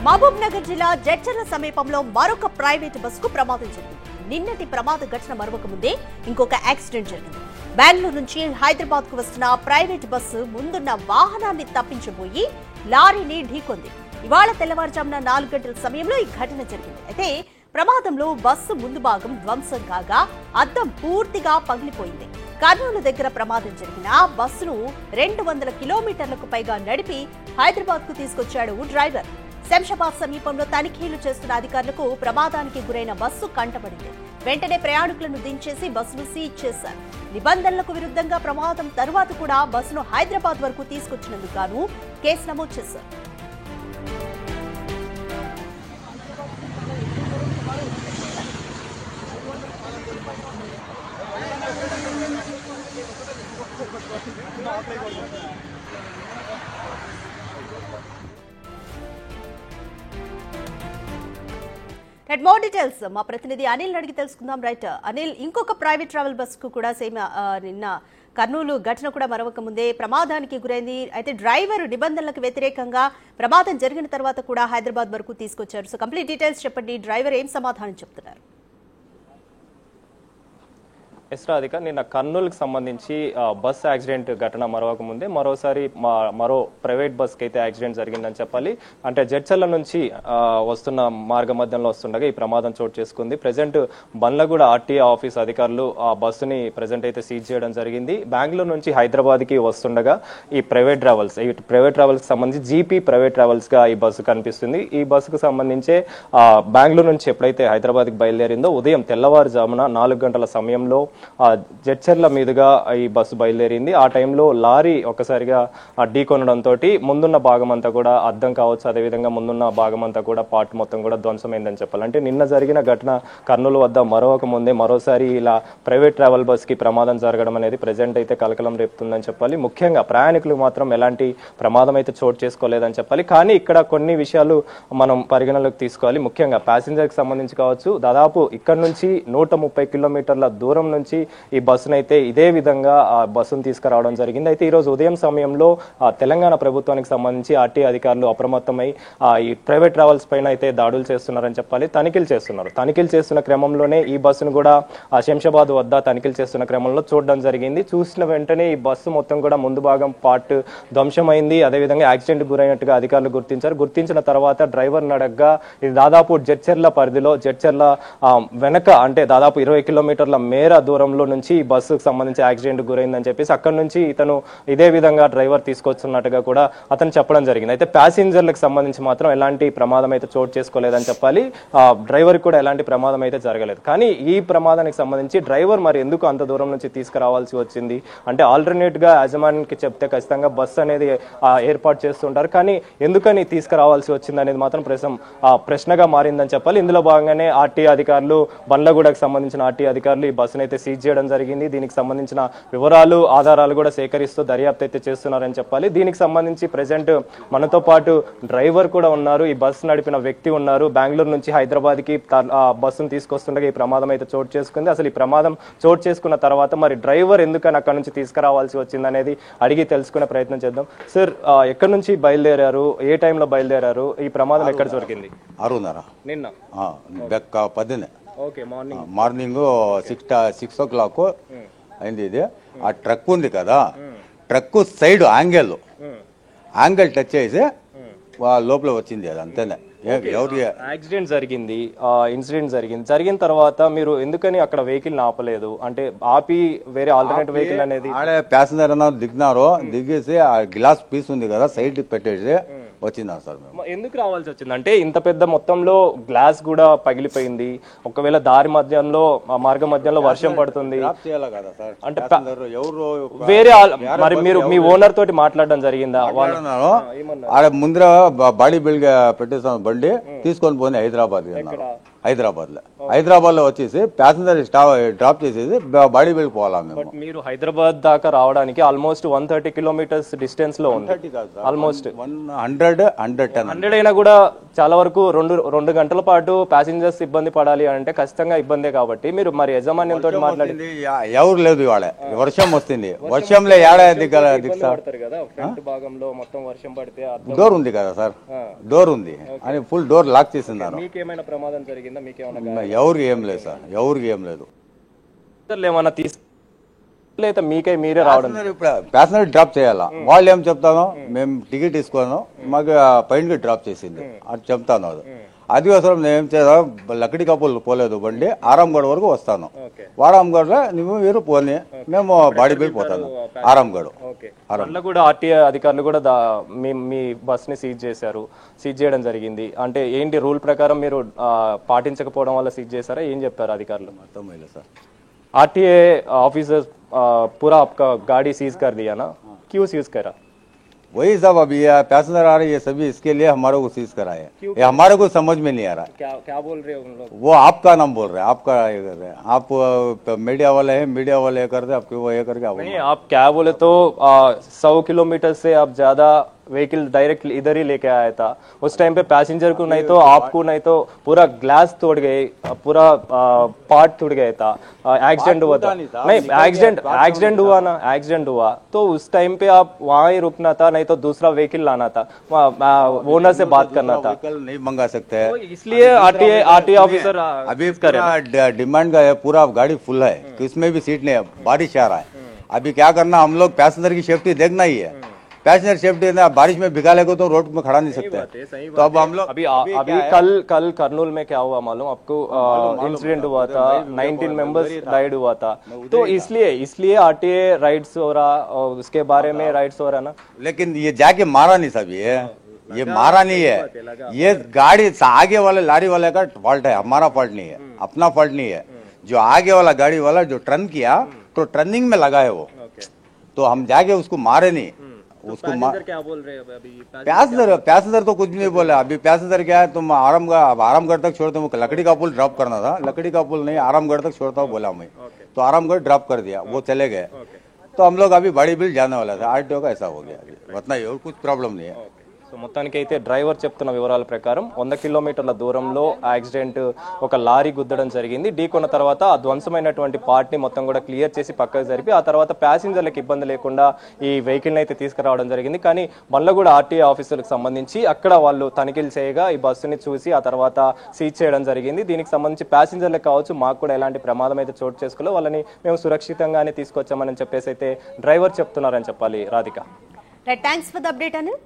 మహబూబ్ నగర్ జిల్లా జడ్చర్ల సమీపంలో మరొక ప్రైవేట్ బస్సుకు ప్రమాదం జరిగింది. నిన్నటి ప్రమాద ఘటన మరొక ముందే ఇంకొక యాక్సిడెంట్ జరిగింది. బెంగళూరు నుంచి హైదరాబాద్ కు వస్తున్న ప్రైవేట్ బస్సు ముందున్న వాహనాన్ని తప్పించబోయి లారీని ఢీకొంది. ఇవాళ తెల్లవారుజామున 4 గంటల సమయంలో ఈ ఘటన జరిగింది. అయితే ప్రమాదంలో బస్సు ముందు భాగం ధ్వంసం కాగా అద్దం పూర్తిగా పగిలిపోయింది. కర్నూలు దగ్గర ప్రమాదం జరిగిన బస్సును 200 కిలోమీటర్లకు పైగా నడిపి హైదరాబాద్ కు తీసుకొచ్చాడు డ్రైవర్. శంషాబాద్ సమీపంలో తనిఖీలు చేస్తున్న అధికారులకు ప్రమాదానికి గురైన బస్సు కంటపడింది. వెంటనే ప్రయాణికులను దించేసి బస్సును సీజ్ చేశారు. నిబంధనలకు విరుద్ధంగా ప్రమాదం తరువాత కూడా బస్సును హైదరాబాద్ వరకు తీసుకొచ్చినందుకు గాను కేసు నమోదు చేశారు. మోర్ డీటెయిల్స్ మా ప్రతినిధి అనిల్ అడిగి తెలుసుకుందాం. రైట్ అనిల్, ఇంకొక ప్రైవేట్ ట్రావెల్ బస్ కు కూడా సేమ్ నిన్న కర్నూలు ఘటన కూడా మరొక ముందే ప్రమాదానికి గురైంది. అయితే డ్రైవర్ నిబంధనలకు వ్యతిరేకంగా ప్రమాదం జరిగిన తర్వాత కూడా హైదరాబాద్ వరకు తీసుకొచ్చారు. సో కంప్లీట్ డీటెయిల్స్ చెప్పండి. డ్రైవర్ ఏం సమాధానం చెప్తున్నారు? రాధిక, నిన్న కర్నూలుకి సంబంధించి బస్ యాక్సిడెంట్ ఘటన మరొక ముందే మరోసారి మరో ప్రైవేట్ బస్కి అయితే యాక్సిడెంట్ జరిగిందని చెప్పాలి. అంటే జడ్చర్ల నుంచి వస్తున్న మార్గ మధ్యంలో వస్తుండగా ఈ ప్రమాదం చోటు చేసుకుంది. ప్రజెంట్ బండ్లగూడ ఆర్టీఏ ఆఫీస్ అధికారులు ఆ బస్సుని ప్రజెంట్ అయితే సీజ్ చేయడం జరిగింది. బెంగళూరు నుంచి హైదరాబాద్ కి వస్తుండగా ఈ ప్రైవేట్ ట్రావెల్స్ సంబంధించి జీపీ ప్రైవేట్ ట్రావెల్స్ గా ఈ బస్సు కనిపిస్తుంది. ఈ బస్సుకు సంబంధించి బెంగళూరు నుంచి ఎప్పుడైతే హైదరాబాద్ కి బయలుదేరిందో ఉదయం తెల్లవారుజామున 4 గంటల సమయంలో జడ్చర్ల మీదుగా ఈ బస్సు బయలుదేరింది. ఆ టైంలో లారీ ఒక్కసారిగా ఢీకొనడంతో ముందున్న భాగం అంతా కూడా అద్దం కావచ్చు, అదేవిధంగా ముందున్న భాగం అంతా కూడా పార్ట్ మొత్తం కూడా ధ్వంసమైందని చెప్పాలి. అంటే నిన్న జరిగిన ఘటన కర్నూలు వద్ద మరోసారి ఇలా ప్రైవేట్ ట్రావెల్ బస్ కి ప్రమాదం జరగడం అనేది ప్రజెంట్ అయితే కలకలం రేపుతుందని చెప్పాలి. ముఖ్యంగా ప్రయాణికులు మాత్రం ఎలాంటి ప్రమాదం అయితే చోటు చేసుకోలేదని చెప్పాలి. కానీ ఇక్కడ కొన్ని విషయాలు మనం పరిగణలోకి తీసుకోవాలి. ముఖ్యంగా ప్యాసింజర్ కి సంబంధించి కావచ్చు, దాదాపు ఇక్కడ నుంచి 130 కిలోమీటర్ల దూరం నుంచి ఈ బస్సును అయితే ఇదే విధంగా ఆ బస్సును తీసుకురావడం జరిగింది. అయితే ఈ రోజు ఉదయం సమయంలో తెలంగాణ ప్రభుత్వానికి సంబంధించి ఆర్టీఏ అధికారులు అప్రమత్తమై ఈ ప్రైవేట్ ట్రావెల్స్ పైన అయితే దాడులు చేస్తున్నారని చెప్పాలి. తనిఖీలు చేస్తున్న క్రమంలోనే ఈ బస్సును కూడా శంషాబాద్ వద్ద తనిఖీలు చేస్తున్న క్రమంలో చూడడం జరిగింది. చూసిన వెంటనే ఈ బస్సు మొత్తం కూడా ముందు భాగం పార్ట్ ధ్వంసమైంది. అదేవిధంగా యాక్సిడెంట్ గురైనట్టుగా అధికారులు గుర్తించిన తర్వాత డ్రైవర్ నడగ్గా ఇది దాదాపు జడ్చర్ల పరిధిలో జడ్చర్ల వెనక అంటే దాదాపు 20 కిలోమీటర్ల మేర దూరంలో నుంచి ఈ బస్సుకు సంబంధించి యాక్సిడెంట్ గురైందని చెప్పేసి అక్కడ నుంచి ఇతను ఇదే విధంగా డ్రైవర్ తీసుకొస్తున్నట్టుగా కూడా అతను చెప్పడం జరిగింది. అయితే ప్యాసింజర్లకు సంబంధించి మాత్రం ఎలాంటి ప్రమాదం అయితే చోటు చేసుకోలేదని చెప్పాలి. డ్రైవర్ కూడా ఎలాంటి ప్రమాదం అయితే జరగలేదు. కానీ ఈ ప్రమాదానికి సంబంధించి డ్రైవర్ మరి ఎందుకు అంత దూరం నుంచి తీసుకురావాల్సి వచ్చింది అంటే ఆల్టర్నేట్ గా యాజమాన్యానికి చెప్తే ఖచ్చితంగా బస్సు అనేది ఏర్పాటు చేస్తుంటారు. కానీ ఎందుకని తీసుకురావాల్సి వచ్చింది అనేది మాత్రం ప్రశ్నగా మారిందని చెప్పాలి. ఇందులో భాగంగానే ఆర్టీ అధికారులు బండ్లగూడకు సంబంధించిన ఆర్టీ అధికారులు ఈ బస్సును అయితే సీజ్ చేయడం జరిగింది. దీనికి సంబంధించిన వివరాలు ఆధారాలు కూడా సేకరిస్తూ దర్యాప్తు అయితే చేస్తున్నారని చెప్పాలి. దీనికి సంబంధించి ప్రెసెంట్ మనతో పాటు డ్రైవర్ కూడా ఉన్నారు, ఈ బస్సు నడిపిన వ్యక్తి ఉన్నారు. బెంగళూరు నుంచి హైదరాబాద్ కి బస్సును తీసుకొస్తుండగా ఈ ప్రమాదం అయితే చోటు చేసుకుంది. అసలు ఈ ప్రమాదం చోటు చేసుకున్న తర్వాత మరి డ్రైవర్ ఎందుకని అక్కడ నుంచి తీసుకురావాల్సి వచ్చింది అనేది అడిగి తెలుసుకునే ప్రయత్నం చేద్దాం. సార్, ఎక్కడి నుంచి బయలుదేరారు, ఏ టైంలో బయలుదేరారు, ఈ ప్రమాదం ఎక్కడ జరిగింది? నిన్న మార్నింగ్ 6 o'clock అయింది. ఇది ఆ ట్రక్ ఉంది కదా, ట్రక్ సైడ్ యాంగిల్ టచ్ చేసి లోపల వచ్చింది. అది అంతేనే. యాక్సిడెంట్ జరిగింది, ఇన్సిడెంట్ జరిగిన తర్వాత మీరు ఎందుకని అక్కడ వెహికల్ ఆపలేదు? అంటే ఆపి వేరే ఆల్టర్నేట్ వెహికల్ అనేది ప్యాసింజర్ అన్నారు దిగినారు, దిగేసి ఆ గ్లాస్ పీస్ ఉంది కదా సైడ్ పెట్టేసి వచ్చిందా సార్? ఎందుకు రావాల్సి వచ్చింది అంటే ఇంత పెద్ద మొత్తంలో గ్లాస్ కూడా పగిలిపోయింది. ఒకవేళ దారి మధ్యంలో మార్గ మధ్యంలో వర్షం పడుతుంది అంటే వేరే మరి మీరు మీ ఓనర్ తోటి మాట్లాడడం జరిగిందా? ముందర బాడీ బిల్డ్ పెట్టేస్తాను బండి తీసుకొని పోయింది హైదరాబాద్ లో వచ్చేసి ప్యాసింజర్ డ్రాప్ చేసేసి బాడీ బిల్డ్ పోవాలా మేము. మీరు హైదరాబాద్ దాకా రావడానికి ఆల్మోస్ట్ 130 కిలోమీటర్స్ డిస్టెన్స్ లో ఉంది. ఆల్మోస్ట్ 100 అయినా కూడా చాలా వరకు రెండు గంటల పాటు ప్యాసింజర్స్ ఇబ్బంది పడాలి అంటే ఖచ్చితంగా ఇబ్బందే కాబట్టి మీరు మరి యజమాన్యంతో మాట్లాడి ఎవరు లేదు ఇవాళ వర్షం వస్తుంది వర్షంలో ఏడాది పడతారు కదా ఫ్రంట్ భాగంలో మొత్తం వర్షం పడితే డోర్ ఉంది కదా సార్, డోర్ ఉంది అని ఫుల్ డోర్ లాక్ చేసిందారు. మీకేమైనా ప్రమాదం జరిగిందా? మీకేమైనా? ఎవరికి ఏం లేదు సార్, ఎవరికి ఏం లేదు. ఏమన్నా లేదా మీకే మీరే రావడం? ప్యాసింజర్ డ్రాప్ చేయాలా, వాళ్ళు ఏం చెప్తాను మేము టికెట్ తీసుకోను మాకు పైనకి డ్రాప్ చేసింది అది చెప్తాను. అది అవసరం నేను ఏం చేద్దాం, లక్కడి కప్పులు పోలేదు బండి ఆరాంగఢ్ వరకు వస్తాను. ఆరాంగఢ్ లో నువ్వు మీరు పోనీ మేము బాడీ బిల్ పోతాను ఆరాంగఢ్. కూడా ఆర్టీఏ అధికారులు కూడా మీ బస్ ని సీజ్ చేశారు, సీజ్ చేయడం జరిగింది. అంటే ఏంటి రూల్ ప్రకారం మీరు పాటించకపోవడం వల్ల సీజ్ చేశారా? ఏం చెప్తారు అధికారులు? అర్థమైలే సార్. आरटीए ऑफिसर पूरा आपका गाड़ी सीज कर दिया ना, क्यों सीज करा? वही सब अभी पैसेंजर आ रहे हैं सभी, इसके लिए हमारे को सीज कराए. ये हमारे को समझ में नहीं आ रहा है. क्या बोल रहे हो उन लोग? वो आपका नाम बोल रहे हैं, आपका ये कर रहे हैं. आप मीडिया वाले हैं, मीडिया वाले ये करते आपके वो ये करके नहीं, आप क्या बोले तो 100 किलोमीटर से आप ज्यादा व्हीकल डायरेक्ट इधर ही लेके आया था. उस टाइम पे पैसेंजर को नहीं तो आपको नहीं तो पूरा ग्लास तोड़ गए, पूरा पार्ट टूट गया था. एक्सीडेंट हुआ था. नहीं, एक्सीडेंट हुआ ना, एक्सीडेंट हुआ तो उस टाइम पे आप वहाँ ही रुकना था, नहीं तो दूसरा व्हीकल लाना था, ओनर से बात करना था. नहीं मंगा सकते हैं, इसलिए आरटीए ऑफिसर अभी डिमांड का है. पूरा गाड़ी फुल है, इसमें भी सीट नहीं है, बारिश आ रहा है. अभी क्या करना, हम लोग पैसेंजर की सेफ्टी देखना ही है. पैसेंजर सेफ्टी ना, बारिश में भिगा लेगा तो रोड में खड़ा नहीं सकते. तो अब हम लोग अभी कल करनूल में क्या हुआ मालूम आपको? इंसिडेंट हुआ था, 19 मेंबर्स राइड हुआ था. तो इसलिए आरटीए राइड्स हो रहा, और उसके बारे में राइड्स हो रहा ना. लेकिन ये जाके मारा नहीं सब, ये मारा नहीं है. ये गाड़ी आगे वाले लारी वाले का फॉल्ट है, हमारा फॉल्ट नहीं है, अपना फॉल्ट नहीं है. जो आगे वाला गाड़ी वाला जो टर्न किया तो टर्निंग में लगा है वो, तो हम जाके उसको मारे नहीं. उसको क्या बोल रहे हैं अभी? पैसेंजर तो कुछ भी नहीं बोला. अभी पैसेंजर क्या है, तुम आरामगढ़ तक छोड़ते हो, लकड़ी का पुल ड्रॉप करना था, लकड़ी का पुल नहीं आरामगढ़ तक छोड़ता हूँ बोला मैं. तो आरामगढ़ ड्रॉप कर दिया, वो चले गए. तो हम लोग अभी बड़ी बिल जाने वाला था, आरटीओ का ऐसा हो गया. अभी उतना ही और कुछ प्रॉब्लम नहीं है. సో మొత్తానికి అయితే డ్రైవర్ చెప్తున్న వివరాల ప్రకారం 100 కిలోమీటర్ల దూరంలో యాక్సిడెంట్, ఒక లారీ గుద్దడం జరిగింది. ఢీకొన్న తర్వాత ఆ ధ్వంసమైనటువంటి పార్ట్ ని మొత్తం కూడా క్లియర్ చేసి పక్కకు జరిపి ఆ తర్వాత ప్యాసింజర్లకు ఇబ్బంది లేకుండా ఈ వెహికల్ అయితే తీసుకురావడం జరిగింది. కానీ బండ్లగూడ ఆర్టీఏ ఆఫీసర్లకు సంబంధించి అక్కడ వాళ్ళు తనిఖీలు చేయగా ఈ బస్సుని చూసి ఆ తర్వాత సీజ్ చేయడం జరిగింది. దీనికి సంబంధించి ప్యాసింజర్లకు కావచ్చు మాకు కూడా ఎలాంటి ప్రమాదం అయితే చోటు చేసుకోలేదు, వాళ్ళని మేము సురక్షితంగానే తీసుకొచ్చామని చెప్పేసి అయితే డ్రైవర్ చెప్తున్నారని చెప్పాలి. Radhika, thanks for the update Anil.